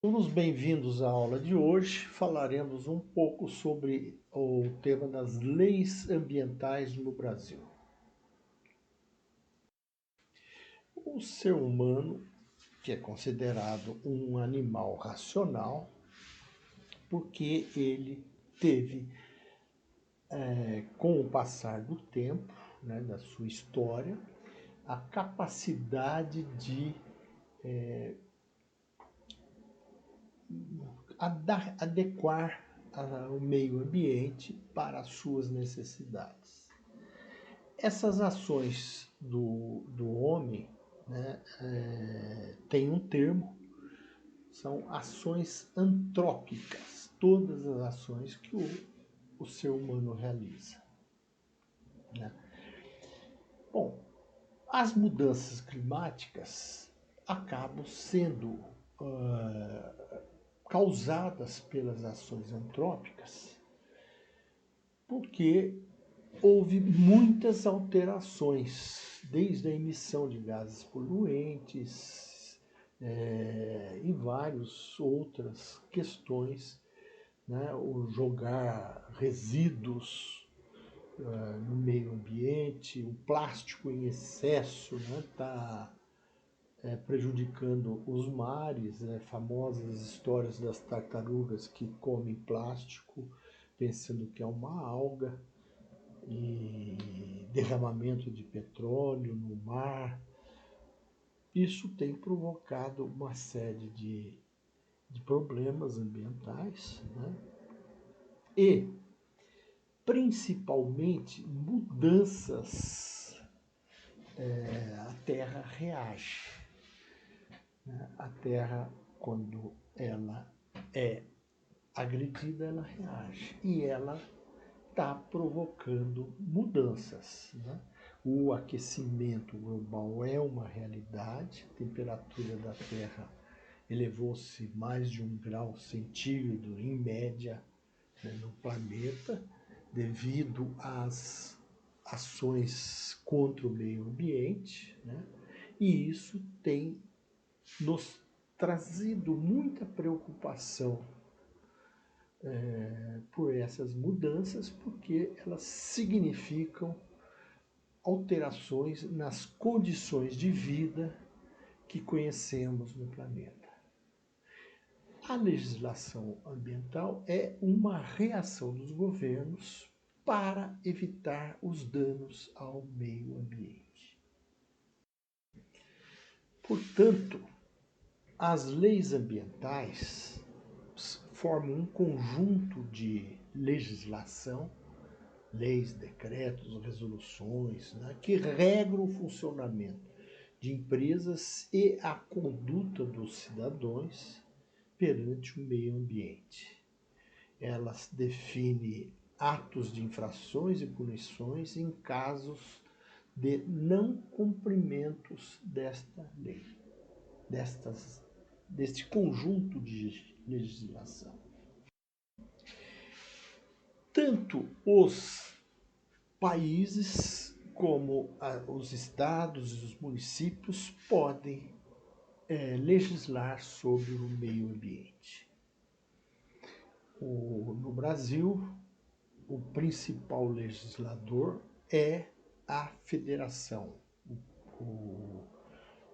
Todos bem-vindos à aula de hoje. Falaremos um pouco sobre o tema das leis ambientais no Brasil. O ser humano, que é considerado um animal racional, porque ele teve, com o passar do tempo, da sua história, a capacidade de adequar o meio ambiente para as suas necessidades. Essas ações do homem, tem um termo, são ações antrópicas, todas as ações que o ser humano realiza. Né? Bom, as mudanças climáticas acabam sendo causadas pelas ações antrópicas, porque houve muitas alterações, desde a emissão de gases poluentes e várias outras questões, o jogar resíduos no meio ambiente, o plástico em excesso está prejudicando os mares, famosas histórias das tartarugas que comem plástico pensando que é uma alga, e derramamento de petróleo no mar. Isso tem provocado uma série de problemas ambientais, e principalmente mudanças. A Terra reage. A Terra, quando ela é agredida, ela reage. E ela está provocando mudanças. O aquecimento global é uma realidade, a temperatura da Terra elevou-se mais de 1 grau centígrado, em média, no planeta, devido às ações contra o meio ambiente, e isso tem nos trazido muita preocupação por essas mudanças, porque elas significam alterações nas condições de vida que conhecemos no planeta. A legislação ambiental é uma reação dos governos para evitar os danos ao meio ambiente. Portanto, as leis ambientais formam um conjunto de legislação, leis, decretos, resoluções, que regram o funcionamento de empresas e a conduta dos cidadãos perante o meio ambiente. Elas definem atos de infrações e punições em casos de não cumprimentos desta lei, deste conjunto de legislação. Tanto os países como os estados e os municípios podem legislar sobre o meio ambiente. No Brasil, o principal legislador é a federação,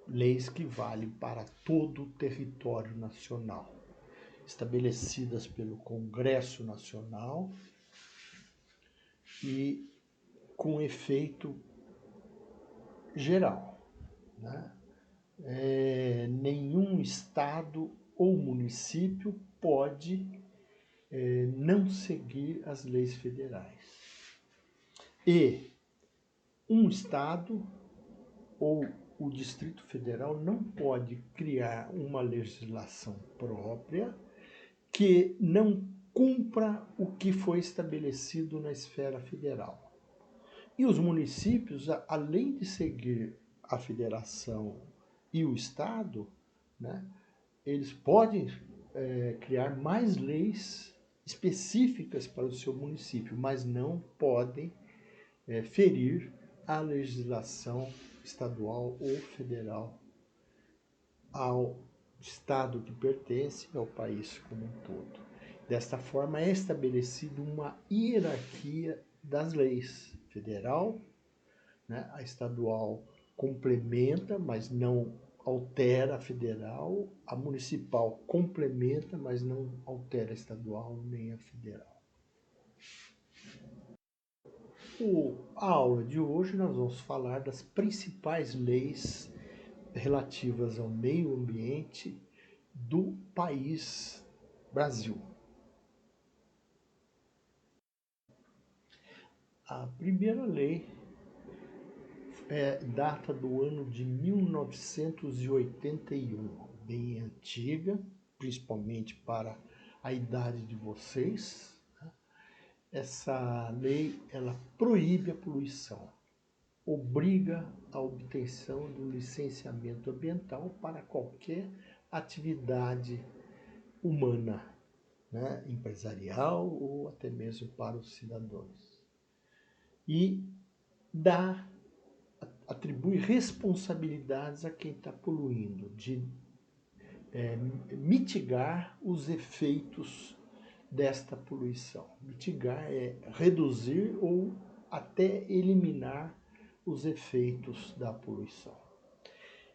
leis que valem para todo o território nacional, estabelecidas pelo Congresso Nacional e com efeito geral. Nenhum estado ou município pode não seguir as leis federais. E um estado ou o Distrito Federal não pode criar uma legislação própria que não cumpra o que foi estabelecido na esfera federal. E os municípios, além de seguir a federação e o estado, eles podem criar mais leis específicas para o seu município, mas não podem ferir a legislação estadual ou federal ao Estado que pertence ao país como um todo. Desta forma, é estabelecida uma hierarquia das leis federal, né? A estadual complementa, mas não altera a federal, a municipal complementa, mas não altera a estadual nem a federal. A aula de hoje nós vamos falar das principais leis relativas ao meio ambiente do país Brasil. A primeira lei data do ano de 1981, bem antiga, principalmente para a idade de vocês. Essa lei ela proíbe a poluição, obriga a obtenção do licenciamento ambiental para qualquer atividade humana, né, empresarial ou até mesmo para os cidadãos. E atribui responsabilidades a quem está poluindo, de mitigar os efeitos desta poluição. Mitigar é reduzir ou até eliminar os efeitos da poluição.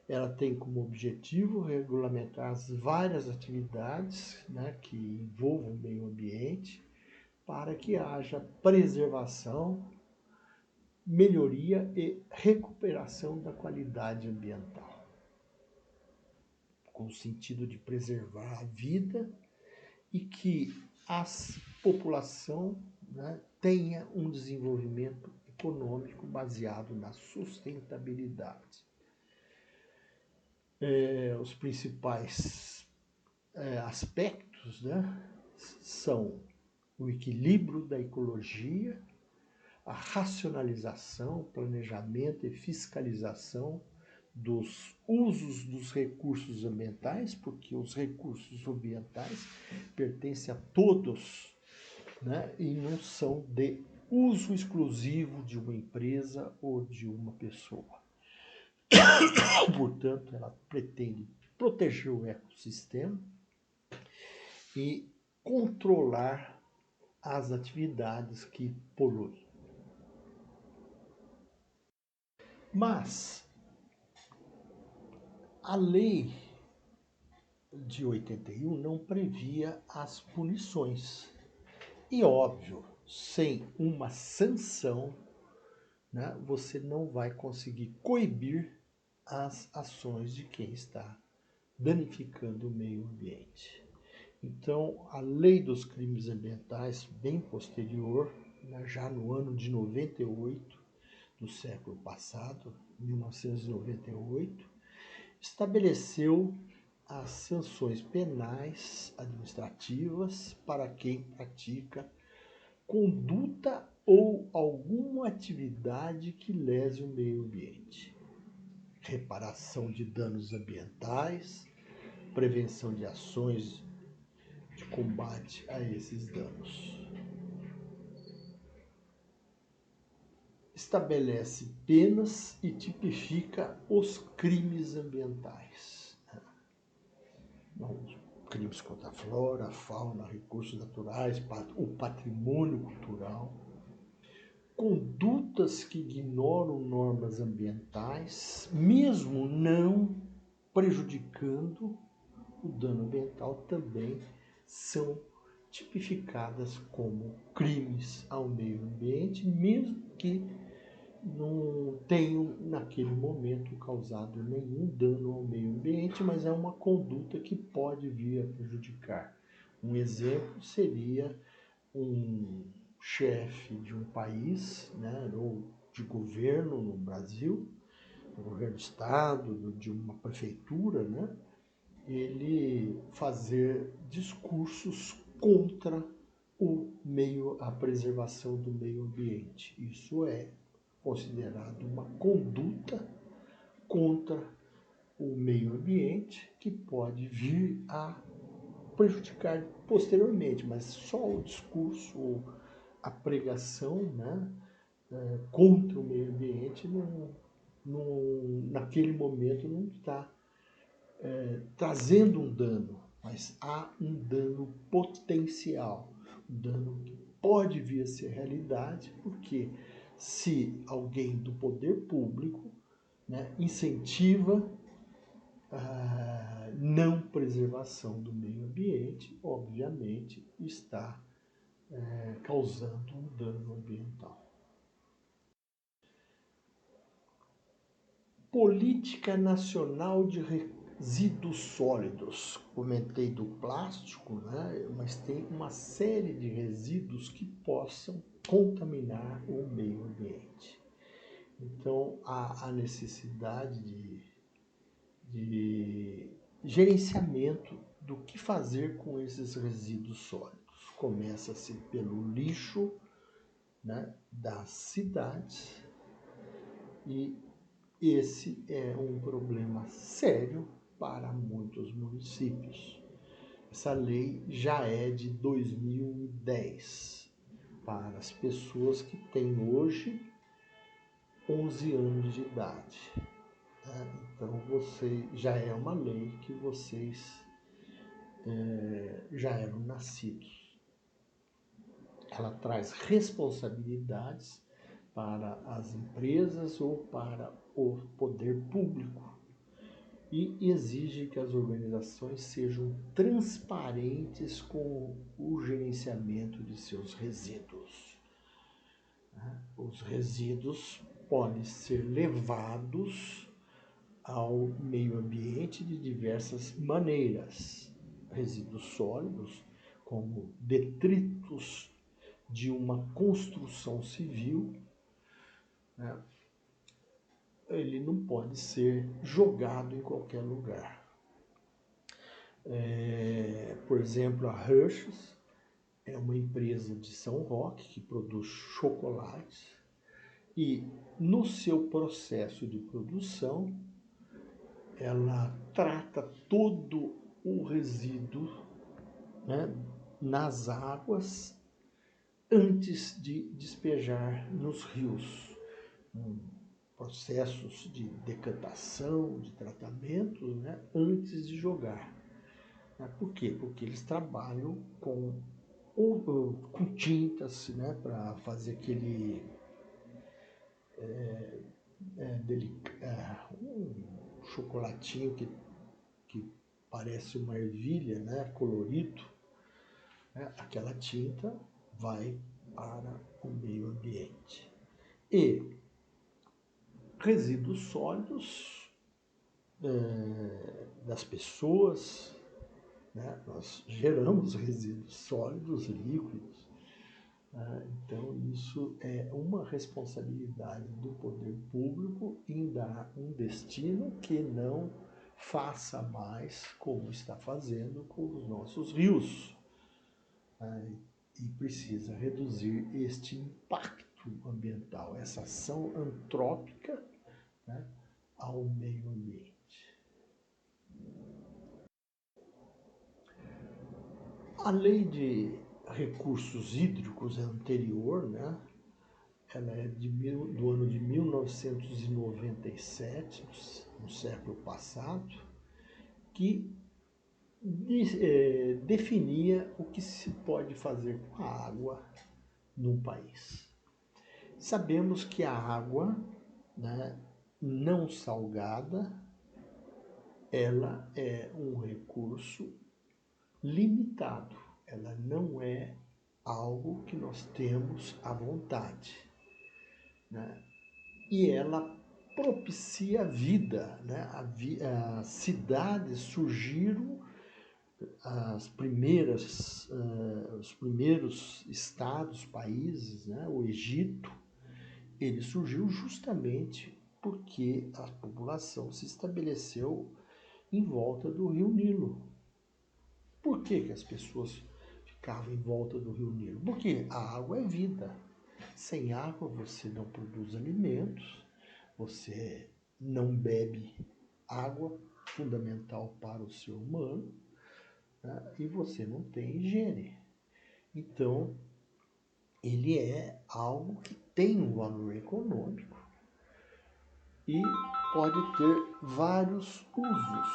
Ela tem como objetivo regulamentar as várias atividades, né, que envolvam o meio ambiente, para que haja preservação, melhoria e recuperação da qualidade ambiental, com o sentido de preservar a vida e que a população, né, tenha um desenvolvimento econômico baseado na sustentabilidade. Os principais aspectos, né, são o equilíbrio da ecologia, a racionalização, planejamento e fiscalização dos usos dos recursos ambientais, porque os recursos ambientais pertencem a todos, né, e não são de uso exclusivo de uma empresa ou de uma pessoa. Portanto, ela pretende proteger o ecossistema e controlar as atividades que poluem. Mas a lei de 81 não previa as punições. E óbvio, sem uma sanção, né, você não vai conseguir coibir as ações de quem está danificando o meio ambiente. Então, a lei dos crimes ambientais, bem posterior, né, já no ano de 98 do século passado, 1998, estabeleceu as sanções penais administrativas para quem pratica conduta ou alguma atividade que lese o meio ambiente. Reparação de danos ambientais, prevenção de ações de combate a esses danos. Estabelece penas e tipifica os crimes ambientais. Os crimes contra a flora, a fauna, recursos naturais, o patrimônio cultural. Condutas que ignoram normas ambientais, mesmo não prejudicando o dano ambiental, também são tipificadas como crimes ao meio ambiente, mesmo que não tenham naquele momento causado nenhum dano ao meio ambiente, mas é uma conduta que pode vir a prejudicar. Um exemplo seria um chefe de um país, né, ou de governo no Brasil, do governo do estado, de uma prefeitura, né, ele fazer discursos contra a preservação do meio ambiente. Isso é considerado uma conduta contra o meio ambiente que pode vir a prejudicar posteriormente, mas só o discurso ou a pregação, né, contra o meio ambiente naquele momento não está trazendo um dano, mas há um dano potencial, um dano que pode vir a ser realidade, porque se alguém do poder público, né, incentiva a não preservação do meio ambiente, obviamente está causando um dano ambiental. Política Nacional de Resíduos Sólidos. Comentei do plástico, né? Mas tem uma série de resíduos que possam contaminar o meio ambiente. Então, há a necessidade de gerenciamento do que fazer com esses resíduos sólidos. Começa-se pelo lixo, né, das cidades, e esse é um problema sério para muitos municípios. Essa lei já é de 2010 para as pessoas que têm hoje 11 anos de idade. Então já é uma lei que vocês já eram nascidos. Ela traz responsabilidades para as empresas ou para o poder público e exige que as organizações sejam transparentes com o gerenciamento de seus resíduos. Os resíduos podem ser levados ao meio ambiente de diversas maneiras. Resíduos sólidos, como detritos de uma construção civil, né? Ele não pode ser jogado em qualquer lugar. Por exemplo, a Hershey's é uma empresa de São Roque que produz chocolates e no seu processo de produção ela trata todo o resíduo, né, nas águas antes de despejar nos rios. Processos de decantação, de tratamento, né, antes de jogar. Por quê? Porque eles trabalham com tintas, né, para fazer aquele um chocolatinho que parece uma ervilha, né, colorido. Aquela tinta vai para o meio ambiente. E resíduos sólidos das pessoas, né? Nós geramos resíduos sólidos, líquidos. Então, isso é uma responsabilidade do poder público em dar um destino que não faça mais como está fazendo com os nossos rios. E precisa reduzir este impacto ambiental, essa ação antrópica, né, ao meio ambiente. A lei de recursos hídricos é anterior, né? Ela é do ano de 1997, no século passado, que definia o que se pode fazer com a água num país. Sabemos que a água, né, não salgada, ela é um recurso limitado. Ela não é algo que nós temos à vontade, né? E ela propicia a vida, né? As cidades surgiram, os primeiros estados, países, né? O Egito, ele surgiu justamente porque a população se estabeleceu em volta do rio Nilo. Por que as pessoas ficavam em volta do rio Nilo? Porque a água é vida. Sem água você não produz alimentos, você não bebe água, fundamental para o ser humano, né? E você não tem higiene. Então, ele é algo que tem um valor econômico e pode ter vários usos.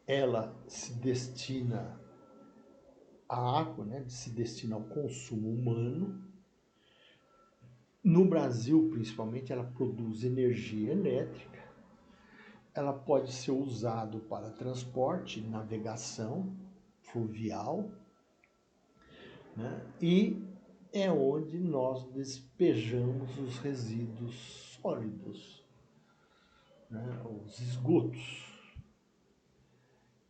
ela se destina à água, né? Se destina ao consumo humano. No Brasil, principalmente, ela produz energia elétrica. Ela pode ser usada para transporte, navegação fluvial, né? E é onde nós despejamos os resíduos sólidos, né? Os esgotos.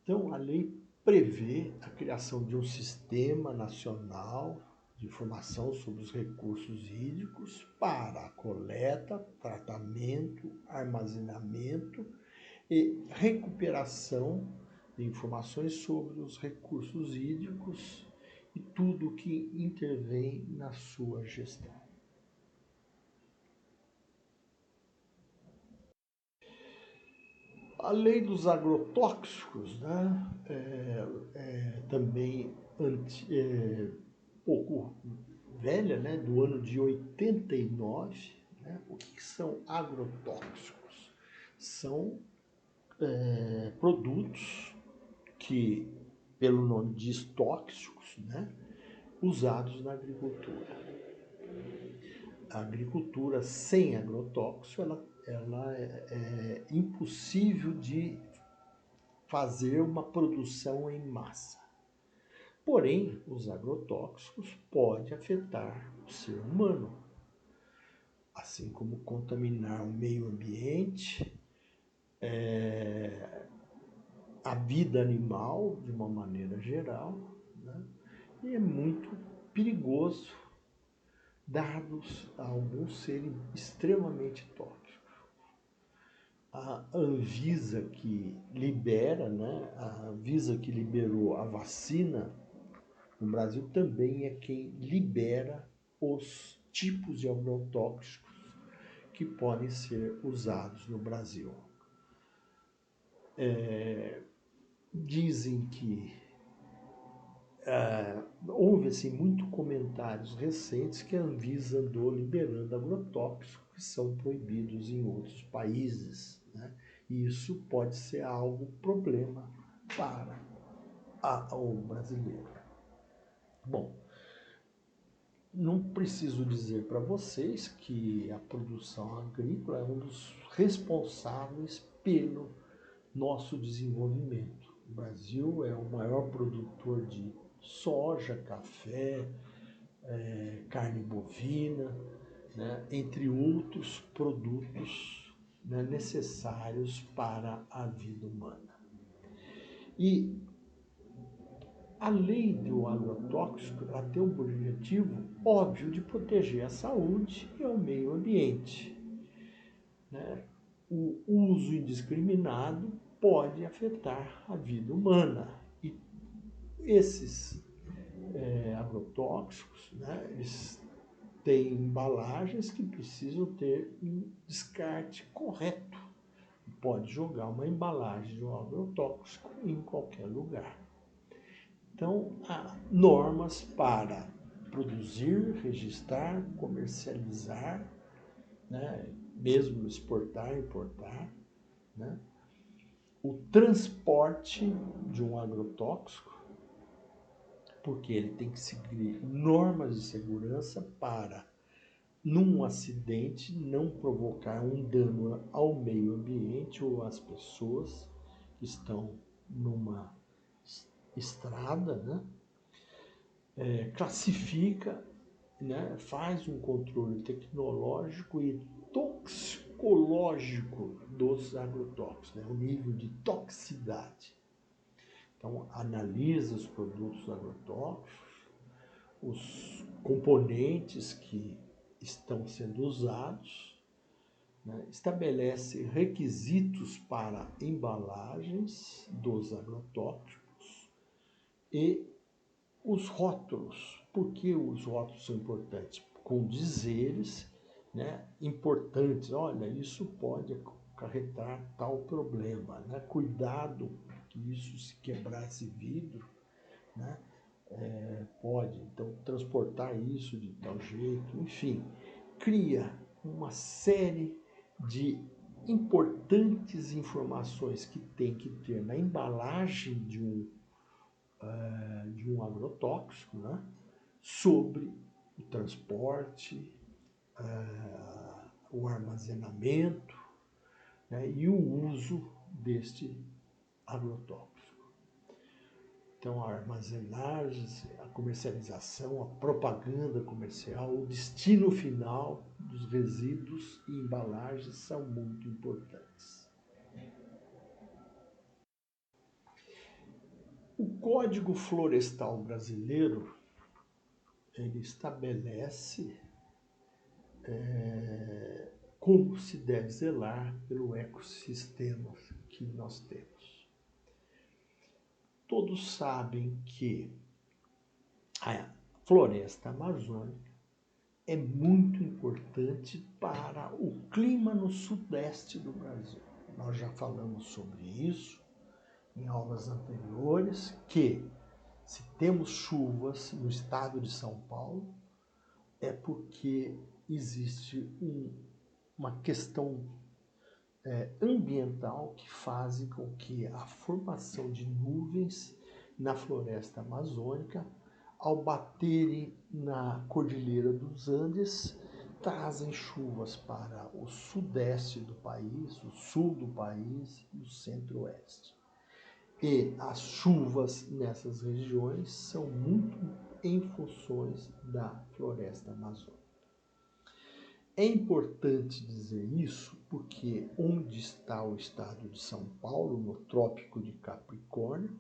Então, a lei prevê a criação de um sistema nacional de informação sobre os recursos hídricos para a coleta, tratamento, armazenamento e recuperação de informações sobre os recursos hídricos e tudo que intervém na sua gestão. A lei dos agrotóxicos, né, também pouco velha, né, do ano de 89. Né? O que são agrotóxicos? São produtos que, pelo nome diz tóxicos, né, usados na agricultura. A agricultura sem agrotóxico, ela é impossível de fazer uma produção em massa. Porém, os agrotóxicos podem afetar o ser humano, assim como contaminar o meio ambiente, a vida animal de uma maneira geral, né? E é muito perigoso, dados a alguns serem extremamente tóxicos. A Anvisa que libera, né? A Anvisa que liberou a vacina no Brasil também é quem libera os tipos de agrotóxicos que podem ser usados no Brasil. Dizem que houve assim, muito comentários recentes que a Anvisa andou liberando agrotóxicos que são proibidos em outros países, né? E isso pode ser algo problema para o brasileiro. Bom, não preciso dizer para vocês que a produção agrícola é um dos responsáveis pelo nosso desenvolvimento. O Brasil é o maior produtor de soja, café, carne bovina, né, entre outros produtos, né, necessários para a vida humana. E a lei do agrotóxico ela tem um objetivo óbvio de proteger a saúde e o meio ambiente. Né? O uso indiscriminado pode afetar a vida humana. E esses agrotóxicos, né, eles têm embalagens que precisam ter um descarte correto. Pode jogar uma embalagem de um agrotóxico em qualquer lugar. Então, há normas para produzir, registrar, comercializar, né, mesmo exportar, importar, né, o transporte de um agrotóxico, porque ele tem que seguir normas de segurança para, num acidente, não provocar um dano ao meio ambiente ou às pessoas que estão numa estrada, né? Classifica, né? Faz um controle tecnológico e toxicológico dos agrotóxicos, né? O nível de toxicidade. Então, analisa os produtos agrotóxicos, os componentes que estão sendo usados, né? Estabelece requisitos para embalagens dos agrotóxicos e os rótulos. Por que os rótulos são importantes? Com dizeres, né, importantes. Olha, isso pode acarretar tal problema, né? Cuidado que isso, se quebrar esse vidro, né, pode então transportar isso de tal jeito. Enfim, cria uma série de importantes informações que tem que ter na embalagem de um agrotóxico, né? Sobre o transporte, o armazenamento, né? E o uso deste agrotóxico. Então, a armazenagem, a comercialização, a propaganda comercial, o destino final dos resíduos e embalagens são muito importantes. O Código Florestal Brasileiro, ele estabelece como se deve zelar pelo ecossistema que nós temos. Todos sabem que a floresta amazônica é muito importante para o clima no sudeste do Brasil. Nós já falamos sobre isso em aulas anteriores, que se temos chuvas no estado de São Paulo, é porque existe uma questão ambiental que faz com que a formação de nuvens na floresta amazônica, ao baterem na Cordilheira dos Andes, trazem chuvas para o sudeste do país, o sul do país e o centro-oeste. E as chuvas nessas regiões são muito em funções da floresta amazônica. É importante dizer isso porque onde está o estado de São Paulo, no Trópico de Capricórnio,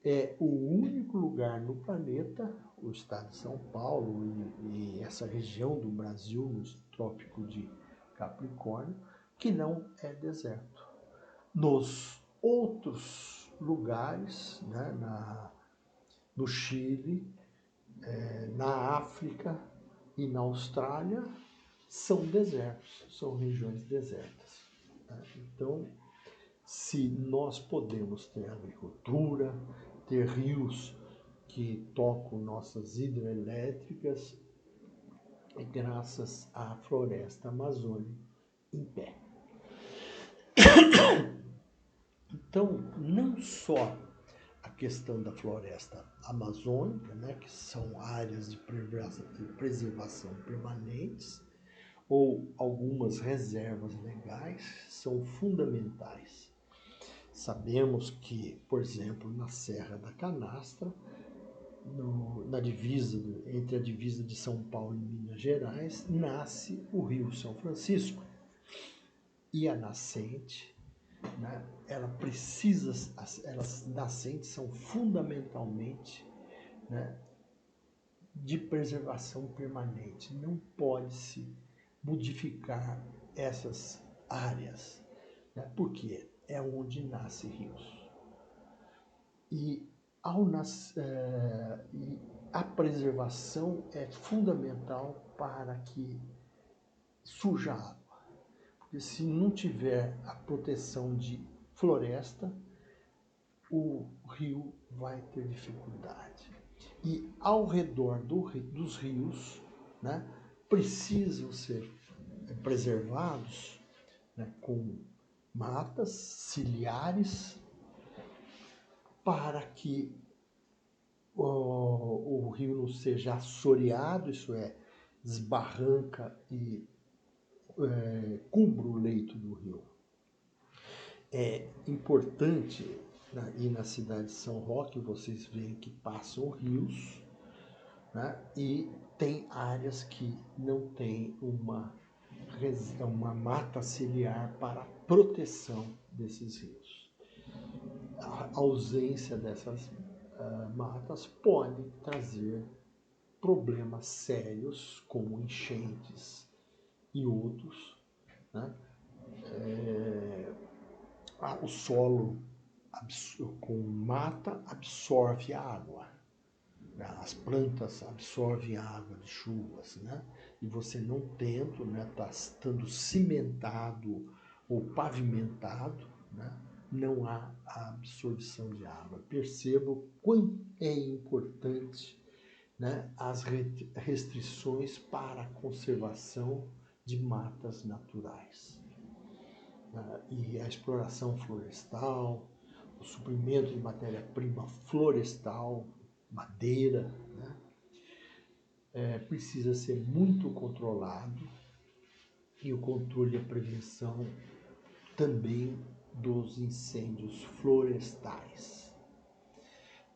é o único lugar no planeta, o estado de São Paulo e essa região do Brasil, no Trópico de Capricórnio, que não é deserto. Nos outros lugares, né, no Chile, na África e na Austrália, são desertos, são regiões desertas. Né? Então, se nós podemos ter agricultura, ter rios que tocam nossas hidrelétricas, é graças à floresta amazônica em pé. Então, não só a questão da floresta amazônica, né, que são áreas de preservação permanentes, ou algumas reservas legais, são fundamentais. Sabemos que, por exemplo, na Serra da Canastra, na divisa, entre a divisa de São Paulo e Minas Gerais, nasce o Rio São Francisco. E a nascente, né, as nascentes são fundamentalmente, né, de preservação permanente. Não pode-se modificar essas áreas, né, porque é onde nascem rios. E a preservação é fundamental para que surja água. Porque se não tiver a proteção de floresta, o rio vai ter dificuldade. E ao redor dos rios, né, precisam ser preservados, né, com matas ciliares, para que o rio não seja assoreado, isso é, desbarranca e cubra o leito do rio. É importante, né, ir na cidade de São Roque, vocês veem que passam rios, né, e tem áreas que não tem uma mata ciliar para proteção desses rios. A ausência dessas matas pode trazer problemas sérios, como enchentes e outros, né? O solo com mata absorve a água, né? As plantas absorvem a água de chuvas, né? E você não tendo, né, estando cimentado ou pavimentado, né, não há a absorção de água. Perceba o quão é importante, né, as restrições para a conservação de matas naturais. e a exploração florestal, o suprimento de matéria-prima florestal, madeira, né, precisa ser muito controlado, e o controle e a prevenção também dos incêndios florestais.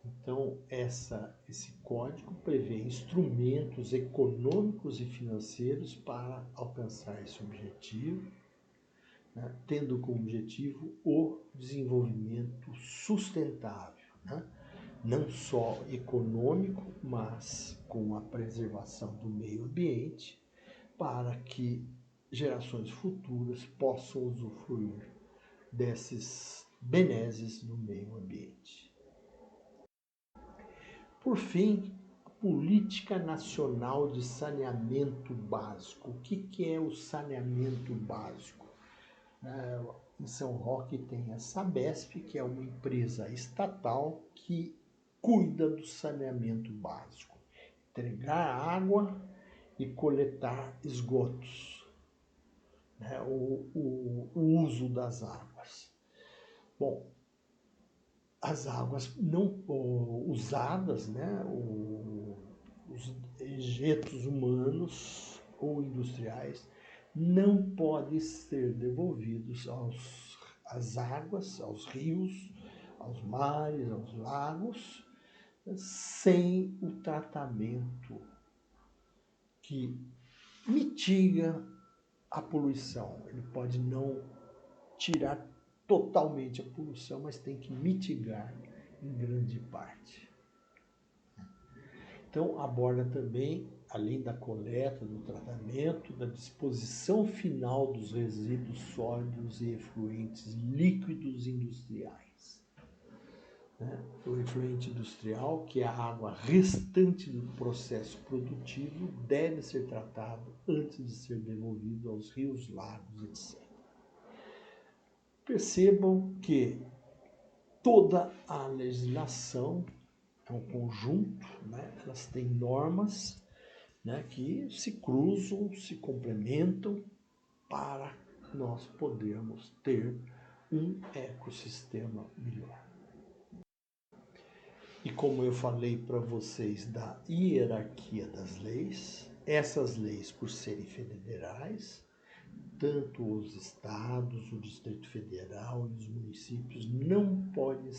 Então, esse código prevê instrumentos econômicos e financeiros para alcançar esse objetivo, né, tendo como objetivo o desenvolvimento sustentável, né, não só econômico, mas com a preservação do meio ambiente, para que gerações futuras possam usufruir desses benesses do meio ambiente. Por fim, a Política Nacional de Saneamento Básico. O que é o saneamento básico? Em São Roque tem a Sabesp, que é uma empresa estatal que cuida do saneamento básico. Entregar água e coletar esgotos, né? o uso das águas. Bom, as águas não usadas, né, os ejetos humanos ou industriais, não podem ser devolvidos às águas, aos rios, aos mares, aos lagos, sem o tratamento que mitiga a poluição. Ele pode não tirar totalmente a poluição, mas tem que mitigar em grande parte. Então, aborda também, além da coleta, do tratamento, da disposição final dos resíduos sólidos e efluentes líquidos industriais. O efluente industrial, que é a água restante do processo produtivo, deve ser tratado antes de ser devolvido aos rios, lagos, etc. Percebam que toda a legislação é um conjunto, né? Elas têm normas, né, que se cruzam, se complementam para nós podermos ter um ecossistema melhor. E como eu falei para vocês da hierarquia das leis, essas leis, por serem federais, tanto os estados, o Distrito Federal e os municípios não podem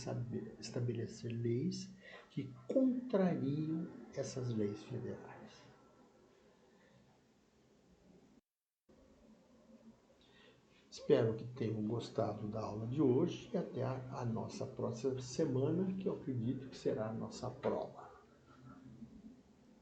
estabelecer leis que contrariam essas leis federais. Espero que tenham gostado da aula de hoje e até a nossa próxima semana, que eu acredito que será a nossa prova.